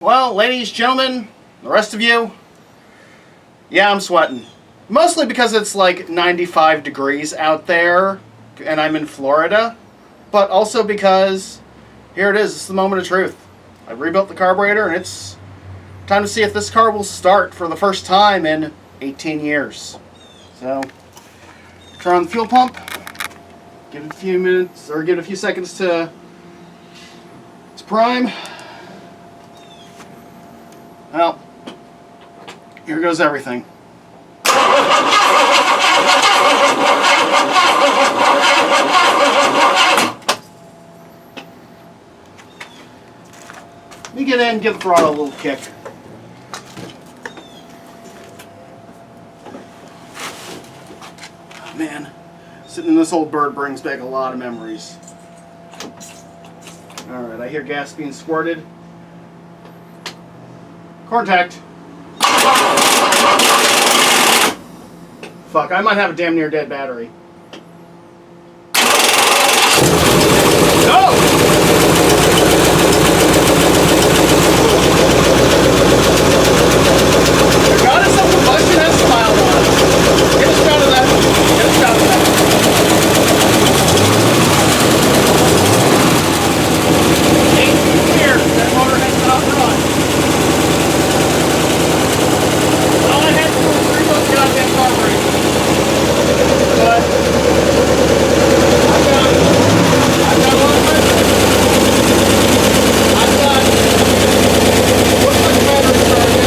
Well, ladies, gentlemen, the rest of you, yeah, I'm sweating. Mostly because it's like 95 degrees out there, and I'm in Florida, but also because, here it is, it's the moment of truth. I rebuilt the carburetor, and it's time to see if this car will start for the first time in 18 years. So, turn on the fuel pump, give it a few minutes, or give it a few seconds to prime. Well, here goes everything. Let me get in and give the throttle a little kick. Oh, man, sitting in this old bird brings back a lot of memories. Alright, I hear gas being squirted. Contact. Fuck, I might have a damn near dead battery. No! The goddess of combustion has smiled on us. Get a shot of that. Get a shot of that. Here, that motor has not run. All I had to do was rebuild the goddamn carburetor. But I've got a lot of pressure. I've got looks like the battery started.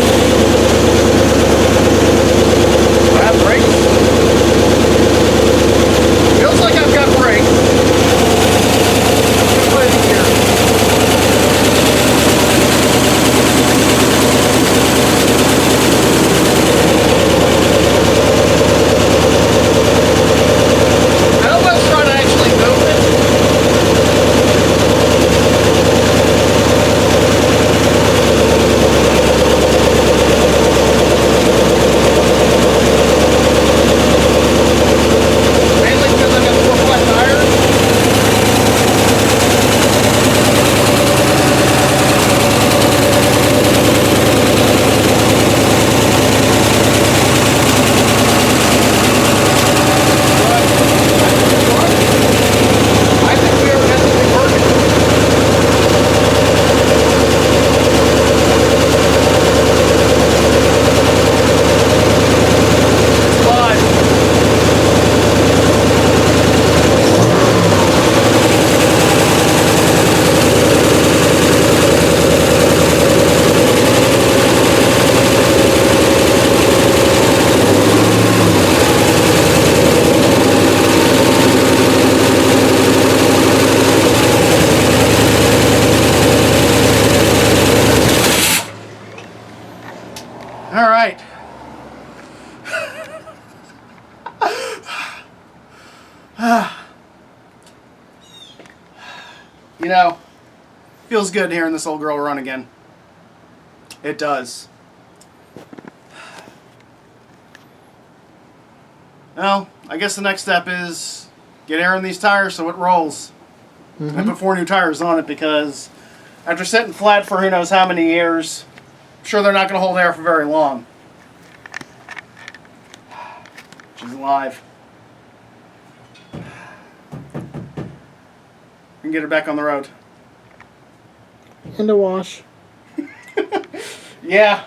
Do I have brakes? Feels like I've got brakes. Let's put it in here. All right. You know, feels good hearing this old girl run again. It does. Well, I guess the next step is get air in these tires so it rolls. Mm-hmm. I put 4 new tires on it because after sitting flat for who knows how many years, I'm sure they're not going to hold air for very long. She's alive. We can get her back on the road. And a wash. Yeah.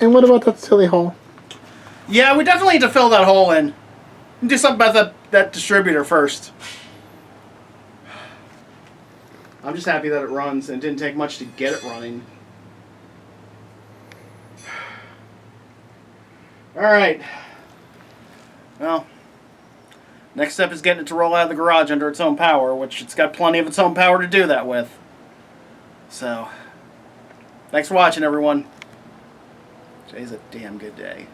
And what about that silly hole? Yeah, we definitely need to fill that hole in. And do something about that distributor first. I'm just happy that it runs, and it didn't take much to get it running. Alright. Well, next step is getting it to roll out of the garage under its own power, which it's got plenty of its own power to do that with. So, thanks for watching, everyone. Today's a damn good day.